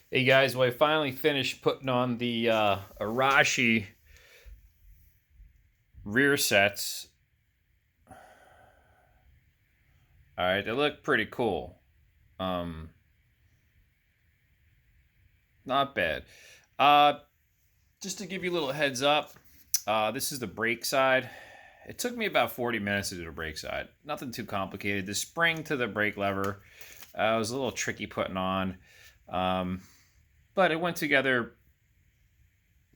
Hey guys, well I finally finished putting on the Arashi rear sets. Alright, they look pretty cool. Um, Not bad. Uh, just to give you a little heads up, this is the brake side. It took me about 40 minutes to do the brake side. Nothing too complicated. The spring to the brake lever was a little tricky putting on. Um, but it went together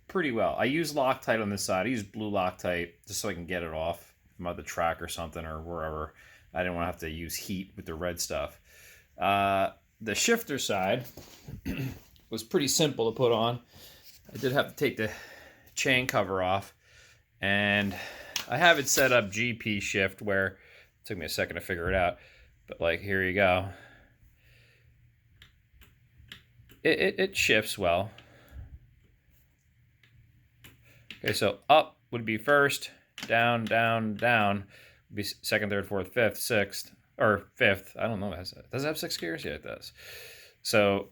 pretty well. I use Loctite on this side. I use blue Loctite just so I can get it off from the track or something or wherever. I didn't want to have to use heat with the red stuff. The shifter side was pretty simple to put on. I did have to take the chain cover off, and I have it set up GP shift where it took me a second to figure it out. But like, here you go. It shifts well. Okay, so up would be first, down, down, down would be second, third, fourth, fifth, sixth, or fifth. I don't know. Does it have 6 gears? Yeah, it does. So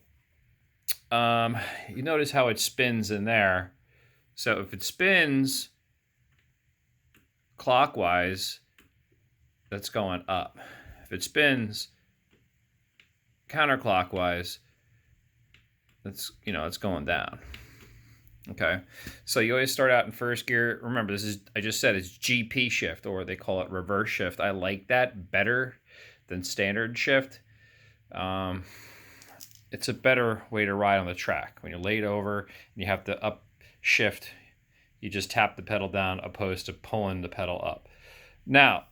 you notice how it spins in there. So if it spins clockwise, that's going up. If it spins counterclockwise, it's going down. Okay, so you always start out in first gear. Remember, I just said it's GP shift, or they call it reverse shift. I like that better than standard shift. It's a better way to ride on the track. When you're laid over and you have to up shift, you just tap the pedal down opposed to pulling the pedal up. Now,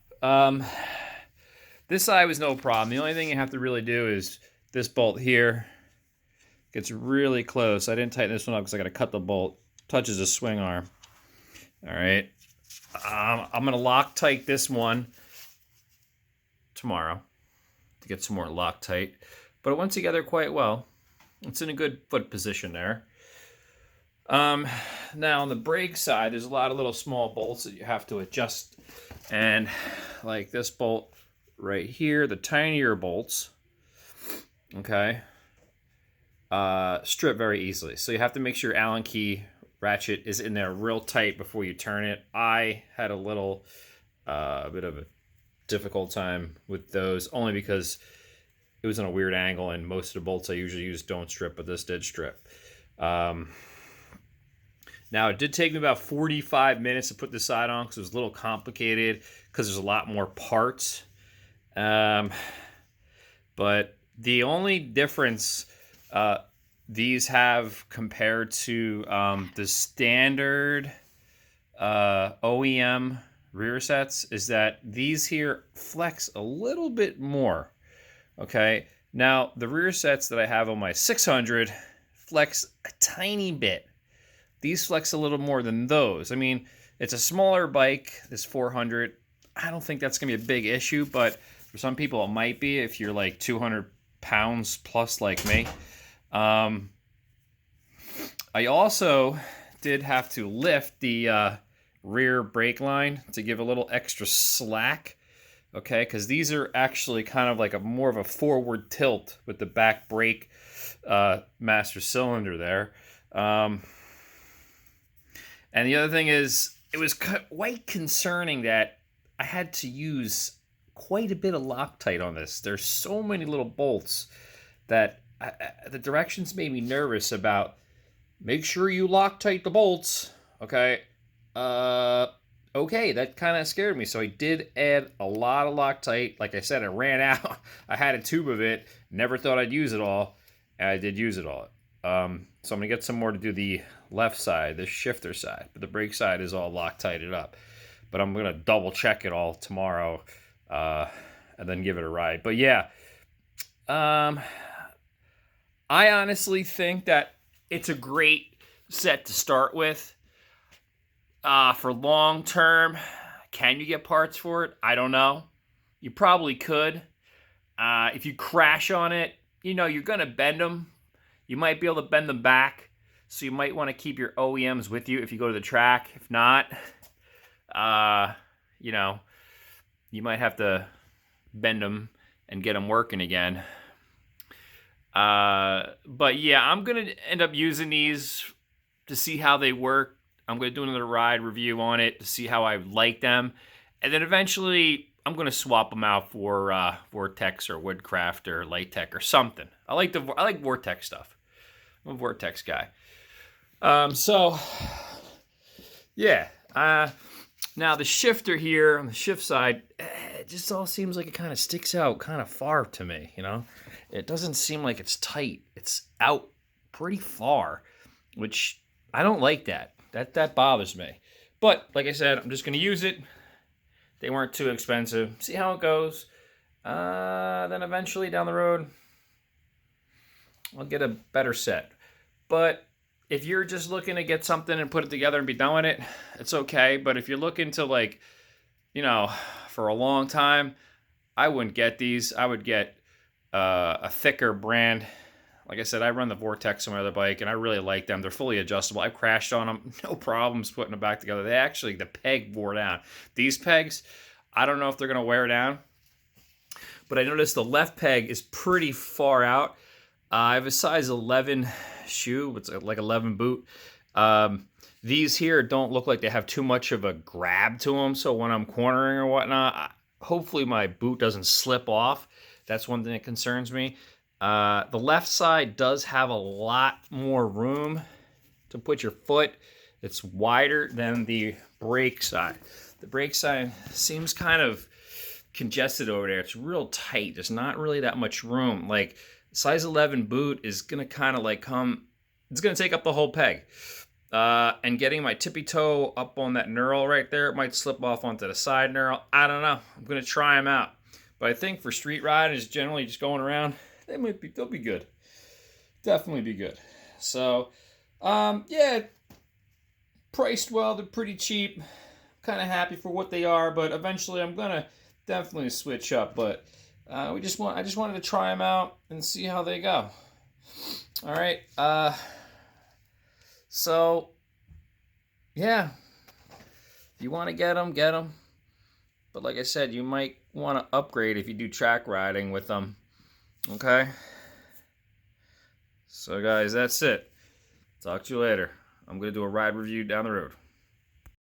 this side was no problem. The only thing you have to really do is this bolt here gets really close. I didn't tighten this one up because I got to cut the bolt. Touches the swing arm. All right. I'm going to Loctite this one tomorrow to get some more Loctite. But it went together quite well. It's in a good foot position there. Now on the brake side, there's a lot of little small bolts that you have to adjust. And like this bolt right here, the tinier bolts, okay, strip very easily. So you have to make sure your Allen key ratchet is in there real tight before you turn it. I had a bit of a difficult time with those, only because it was in a weird angle, and most of the bolts I usually use don't strip, but this did strip. Now, it did take me about 45 minutes to put this side on because it was a little complicated because there's a lot more parts. But the only difference these have compared to the standard OEM rear sets is that these here flex a little bit more. Okay, now the rear sets that I have on my 600 flex a tiny bit. These flex a little more than those. I mean, it's a smaller bike, this 400. I don't think that's going to be a big issue, but for some people it might be if you're like 200 pounds plus like me. I also did have to lift the rear brake line to give a little extra slack, okay, because these are actually kind of like more of a forward tilt with the back brake master cylinder there. And the other thing is, it was quite concerning that I had to use quite a bit of Loctite on this. There's so many little bolts that the directions made me nervous about. Make sure you Loctite the bolts, okay? Okay, that kind of scared me. So I did add a lot of Loctite. Like I said, I ran out. I had a tube of it. Never thought I'd use it all, and I did use it all. So I'm gonna get some more to do the left side, the shifter side, but the brake side is all Loctited up. But I'm gonna double check it all tomorrow, and then give it a ride. But yeah, I honestly think that it's a great set to start with. For long term, can you get parts for it? I don't know. You probably could. If you crash on it, you're gonna bend them. You might be able to bend them back, so you might want to keep your OEMs with you if you go to the track. If not, you might have to bend them and get them working again. But yeah, I'm going to end up using these to see how they work. I'm going to do another ride review on it to see how I like them. And then eventually I'm going to swap them out for Vortex or Woodcraft or Latex or something. I like Vortex stuff. I'm a Vortex guy. So yeah. Now the shifter here on the shift side, it just all seems like it kind of sticks out kind of far to me, you know? It doesn't seem like it's tight. It's out pretty far, which I don't like that. That bothers me. But like I said, I'm just going to use it. They weren't too expensive. See how it goes. Then eventually down the road, I'll get a better set. But if you're just looking to get something and put it together and be done with it, it's okay. But if you're looking to, like, you know, for a long time, I wouldn't get these. I would get a thicker brand. Like I said, I run the Vortex on my other bike, and I really like them. They're fully adjustable. I've crashed on them. No problems putting them back together. The peg wore down. These pegs, I don't know if they're going to wear down, but I noticed the left peg is pretty far out. I have a size 11 shoe. It's like 11 boot. These here don't look like they have too much of a grab to them, so when I'm cornering or whatnot, hopefully my boot doesn't slip off. That's one thing that concerns me. The left side does have a lot more room to put your foot. It's wider than the brake side. The brake side seems kind of congested over there. It's real tight. There's not really that much room. Like, size 11 boot is going to kind of like it's going to take up the whole peg. And getting my tippy toe up on that knurl right there, it might slip off onto the side knurl. I don't know. I'm going to try them out. But I think for street riders, generally just going around, they'll be good. Definitely be good. So, yeah, priced well. They're pretty cheap. Kind of happy for what they are, but eventually I'm gonna definitely switch up. But I just wanted to try them out and see how they go. All right. So, yeah, if you want to get them, get them. But like I said, you might want to upgrade if you do track riding with them. Okay? So guys, that's it. Talk to you later. I'm going to do a ride review down the road.